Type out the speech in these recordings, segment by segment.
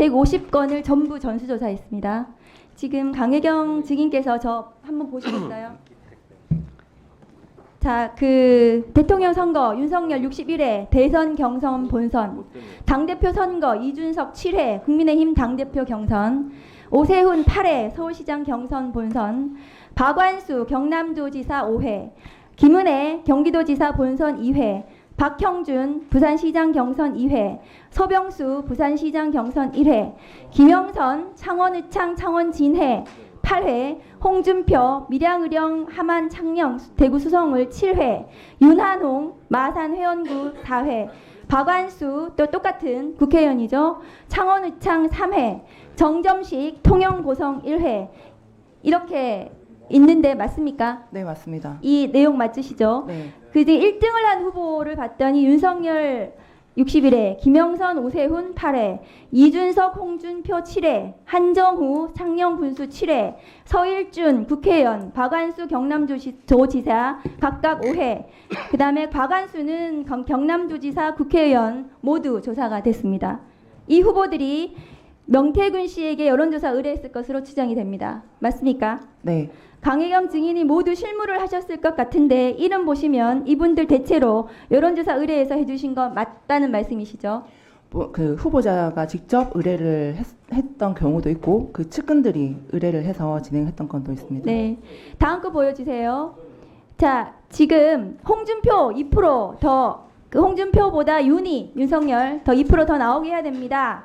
150건을 전부 전수조사했습니다. 지금 강혜경 증인께서 저 한번 보시겠어요? 자, 그 대통령 선거 윤석열 61회, 대선 경선 본선, 당대표 선거 이준석 7회, 국민의힘 당대표 경선, 오세훈 8회, 서울시장 경선 본선, 박완수 경남도지사 5회, 김은혜 경기도지사 본선 2회, 박형준 부산시장 경선 2회, 서병수 부산시장 경선 1회, 김영선 창원의창 창원진해 8회, 홍준표 밀양의령 함안 창녕 대구 수성을 7회, 윤한홍 마산 회원구 4회, 박완수 또 똑같은 국회의원이죠. 창원의창 3회, 정점식 통영고성 1회 이렇게 있는데 맞습니까? 네, 맞습니다. 이 내용 맞으시죠? 네. 그 이제 1등을 한 후보를 봤더니 윤석열 61회, 김영선, 오세훈 8회, 이준석, 홍준표 7회, 한정후, 창녕군수 7회, 서일준 국회의원, 박완수 경남도지사 각각 5회, 그 다음에 박완수는 경남도지사 국회의원 모두 조사가 됐습니다. 이 후보들이 명태균 씨에게 여론조사 의뢰했을 것으로 추정이 됩니다. 맞습니까? 네. 강혜경 증인이 모두 실무를 하셨을 것 같은데 이름 보시면 이분들 대체로 여론조사 의뢰해서 해주신 거 맞다는 말씀이시죠? 그 후보자가 직접 의뢰를 했던 경우도 있고 그 측근들이 의뢰를 해서 진행했던 건도 있습니다. 네. 다음 거 보여주세요. 자, 지금 홍준표 2%더 그 홍준표보다 윤석열 더 2%더 나오게 해야 됩니다.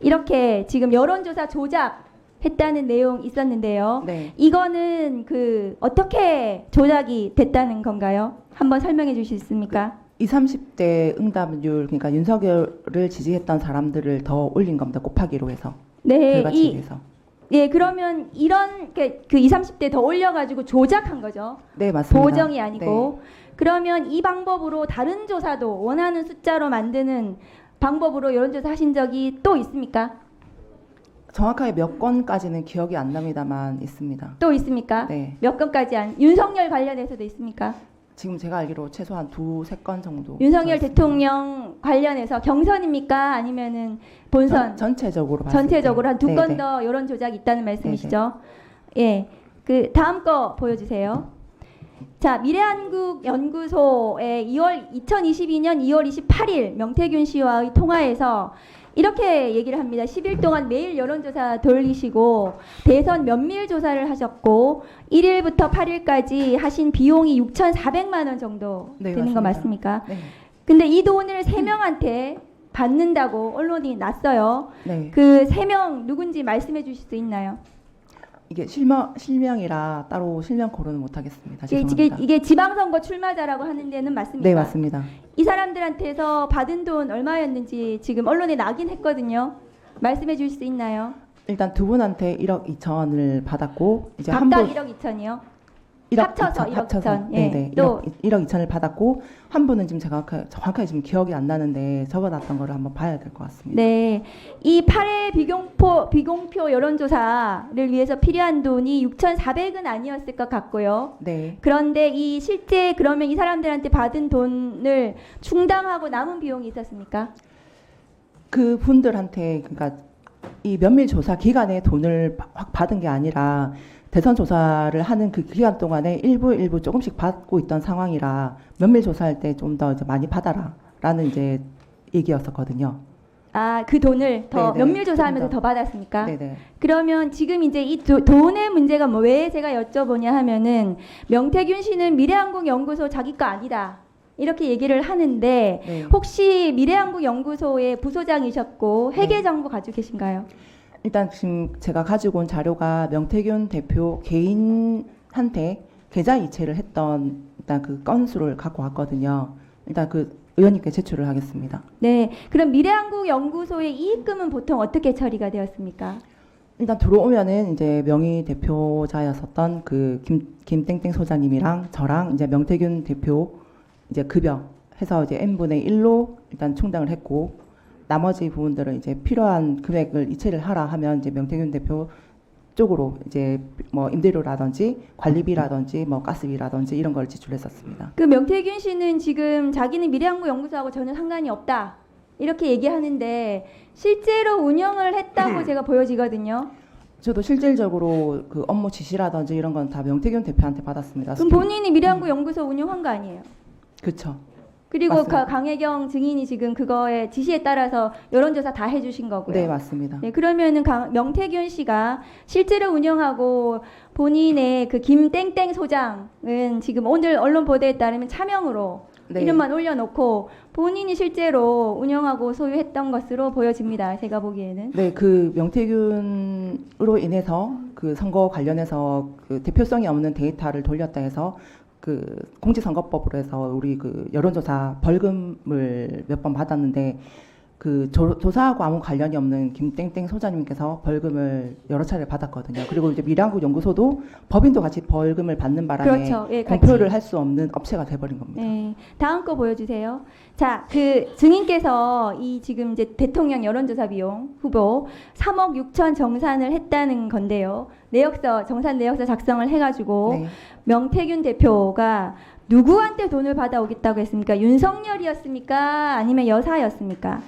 이렇게 지금 여론조사 조작했다는 내용 있었는데요. 네. 이거는 그 어떻게 조작이 됐다는 건가요? 한번 설명해 주실 수 있습니까? 20, 30대 응답률 그러니까 윤석열을 지지했던 사람들을 더 올린 겁니다. 곱하기로 해서. 네, 결과치에서. 예, 그러면 이런 그 20, 30대 더 올려가지고 조작한 거죠. 네, 맞습니다. 보정이 아니고. 네. 그러면 이 방법으로 다른 조사도 원하는 숫자로 만드는 방법으로 여론조사 하신 적이 또 있습니까? 정확하게 몇 건까지는 기억이 안 납니다만 있습니다. 또 있습니까? 네. 몇 건까지 윤석열 관련해서도 있습니까? 지금 제가 알기로 최소한 2-3건 정도. 윤석열 있습니다. 대통령 관련해서 경선입니까? 아니면은 본선? 전체적으로 봤을 전체적으로 때. 한 두 네, 건 네. 더 여론 조작이 있다는 말씀이시죠? 예. 그 다음 거 보여주세요. 자, 미래한국 연구소의 2022년 2월 28일 명태균 씨와의 통화에서 이렇게 얘기를 합니다. 10일 동안 매일 여론조사 돌리시고 대선 면밀 조사를 하셨고 1일부터 8일까지 하신 비용이 6,400만 원 정도 네, 되는 거 맞습니다. 맞습니까? 네. 근데 이 돈을 3명한테 받는다고 언론이 났어요. 네. 그 3명 누군지 말씀해 주실 수 있나요? 이게 실명이라 따로 실명 거론은 못 하겠습니다. 죄송합니다. 이게 지방선거 출마자라고 하는 데는 맞습니까? 네, 맞습니다. 이 사람들한테서 받은 돈 얼마였는지 지금 언론에 나긴 했거든요. 말씀해 주실 수 있나요? 일단 두 분한테 1억 2천을 받았고 이제 각각 한 분 1억 2천이요? 1억 합쳐서 2천, 1억 2천. 예. 네네. 또 1억 2천을 받았고 한 분은 지금 정확하게 지금 기억이 안 나는데 적어놨던 거를 한번 봐야 될 것 같습니다. 네. 이 8회 비공표 여론조사를 위해서 필요한 돈이 6,400은 아니었을 것 같고요. 네. 그런데 이 실제 그러면 이 사람들한테 받은 돈을 충당하고 남은 비용이 있었습니까? 그 분들한테 그러니까 이 면밀 조사 기간에 돈을 확 받은 게 아니라 대선 조사를 하는 그 기간 동안에 일부 조금씩 받고 있던 상황이라 면밀 조사할 때 좀 더 많이 받아라라는 이제 얘기였었거든요. 아, 그 돈을 더 네네. 면밀 조사하면서 좀 더 받았습니까? 네네. 그러면 지금 이제 이 돈의 문제가 뭐 왜 제가 여쭤보냐 하면은 명태균 씨는 미래한국연구소 자기 거 아니다. 이렇게 얘기를 하는데 네. 혹시 미래한국연구소의 부소장이셨고 회계 네. 정보 가지고 계신가요? 일단 지금 제가 가지고 온 자료가 명태균 대표 개인한테 계좌 이체를 했던 일단 그 건수를 갖고 왔거든요. 일단 그 의원님께 제출을 하겠습니다. 네. 그럼 미래한국연구소의 이익금은 보통 어떻게 처리가 되었습니까? 일단 들어오면은 이제 명의 대표자였었던 그 김땡땡 소장님이랑 저랑 이제 명태균 대표 이제 급여 해서 이제 n분의 1로 일단 충당을 했고 나머지 부분들은 이제 필요한 금액을 이체를 하라 하면 이제 명태균 대표 쪽으로 이제 뭐 임대료라든지 관리비라든지 뭐 가스비라든지 이런 걸 지출했었습니다. 그 명태균 씨는 지금 자기는 미래한국연구소하고 전혀 상관이 없다. 이렇게 얘기하는데 실제로 운영을 했다고 제가 보여지거든요. 저도 실질적으로 그 업무 지시라든지 이런 건 다 명태균 대표한테 받았습니다. 그럼 본인이 미래한국 연구소 운영한 거 아니에요? 그렇죠. 그리고 맞습니다. 강혜경 증인이 지금 그거에 지시에 따라서 여론조사 다 해주신 거고요. 네, 맞습니다. 네, 그러면은 명태균 씨가 실제로 운영하고 본인의 그 김땡땡 소장은 지금 오늘 언론 보도에 따르면 차명으로 네. 이름만 올려놓고 본인이 실제로 운영하고 소유했던 것으로 보여집니다. 제가 보기에는. 네, 그 명태균으로 인해서 그 선거 관련해서 그 대표성이 없는 데이터를 돌렸다 해서 그 공직선거법으로 해서 우리 그 여론조사 벌금을 몇 번 받았는데 그 조사하고 아무 관련이 없는 김땡땡 소장님께서 벌금을 여러 차례 받았거든요. 그리고 이제 미래한국 연구소도 법인도 같이 벌금을 받는 바람에 그렇죠. 예, 공표를 할 수 없는 업체가 돼버린 겁니다. 네, 다음 거 보여주세요. 자, 그 증인께서 이 지금 이제 대통령 여론조사 비용 후보 3억 6천 정산을 했다는 건데요. 내역서 정산 내역서 작성을 해가지고 네. 명태균 대표가 누구한테 돈을 받아오겠다고 했습니까? 윤석열이었습니까? 아니면 여사였습니까?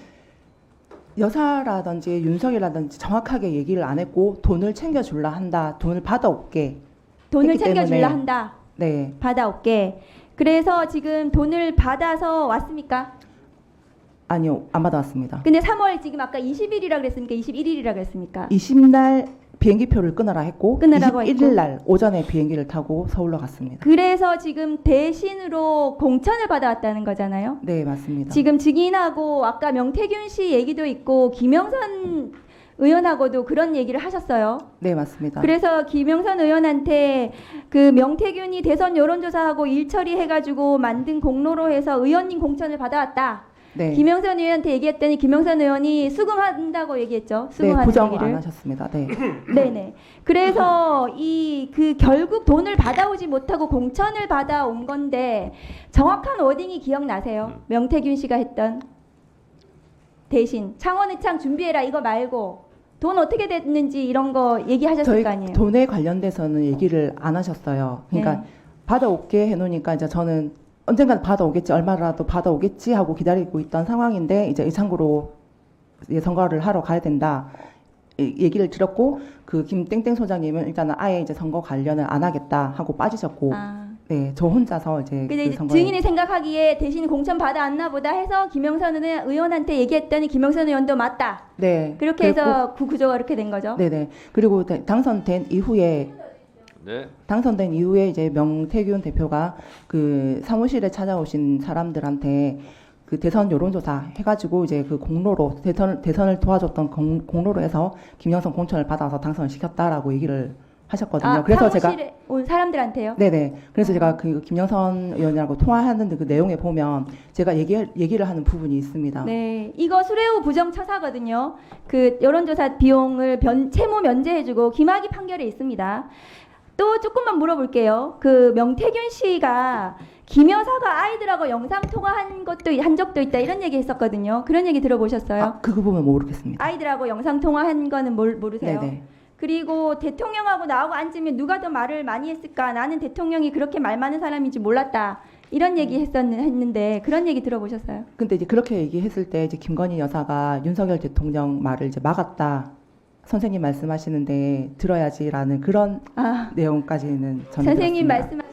여사라든지 윤석이라든지 정확하게 얘기를 안 했고 돈을 챙겨줄라 한다, 돈을 받아올게. 돈을 했기 챙겨주려 때문에 한다. 네, 받아올게. 그래서 지금 돈을 받아서 왔습니까? 아니요, 안 받아왔습니다. 근데 3월 지금 아까 20일이라 그랬습니까? 21일이라 그랬습니까? 20날 비행기표를 끊으라 했고 끊으라고 21일 날 오전에 비행기를 타고 서울로 갔습니다. 그래서 지금 대신으로 공천을 받아왔다는 거잖아요. 네, 맞습니다. 지금 증인하고 아까 명태균 씨 얘기도 있고 김영선 의원하고도 그런 얘기를 하셨어요. 네, 맞습니다. 그래서 김영선 의원한테 그 명태균이 대선 여론조사하고 일 처리해가지고 만든 공로로 해서 의원님 공천을 받아왔다. 네, 김영선 의원한테 얘기했더니 김영선 의원이 수긍한다고 얘기했죠. 네, 수긍하는 부정 안 얘기를. 하셨습니다. 네, 네네. 그래서 그 결국 돈을 받아오지 못하고 공천을 받아온 건데 정확한 워딩이 기억나세요? 명태균 씨가 했던 대신 창원의창 준비해라 이거 말고 돈 어떻게 됐는지 이런 거 얘기하셨을 저희 거 아니에요? 돈에 관련돼서는 얘기를 안 하셨어요. 그러니까 네. 받아올게 해놓으니까 이제 저는 언젠가 받아오겠지, 얼마라도 받아오겠지 하고 기다리고 있던 상황인데 이제 의창구로 이제 선거를 하러 가야 된다 얘기를 들었고 그 김땡땡 소장님은 일단은 아예 이제 선거 관련을 안 하겠다 하고 빠지셨고 아. 네, 저 혼자서 이제 근데 그 이제 선거에 증인이 생각하기에 대신 공천 받아왔나 보다 해서 김영선 의원한테 얘기했더니 김영선 의원도 맞다. 네, 그렇게 그리고- 해서 그 구조가 이렇게 된 거죠. 네네. 그리고 당선된 이후에 네. 이제 명태균 대표가 그 사무실에 찾아오신 사람들한테 그 대선 여론조사 해가지고 이제 그 공로로 대선을 도와줬던 공로로 해서 김영선 공천을 받아서 당선을 시켰다라고 얘기를 하셨거든요. 그래서 제가 사무실에 온 사람들한테요. 네네. 그래서 제가 그 김영선 의원이라고 통화하는 그 내용에 보면 제가 얘기를 하는 부분이 있습니다. 네, 이거 수뢰후 부정처사거든요. 그 여론조사 비용을 채무 면제해주고 김학의 판결에 있습니다. 또 조금만 물어볼게요. 그 명태균 씨가 김 여사가 아이들하고 영상 통화한 적도 있다 이런 얘기 했었거든요. 그런 얘기 들어보셨어요? 그 부분은 모르겠습니다. 아이들하고 영상 통화한 거는 모르세요? 네네. 그리고 대통령하고 나하고 앉으면 누가 더 말을 많이 했을까? 나는 대통령이 그렇게 말 많은 사람인지 몰랐다. 이런 얘기 했는데 그런 얘기 들어보셨어요? 근데 이제 그렇게 얘기했을 때 이제 김건희 여사가 윤석열 대통령 말을 이제 막았다. 선생님 말씀하시는데 들어야지라는 그런 아, 내용까지는 저는 선생님 들었습니다. 말씀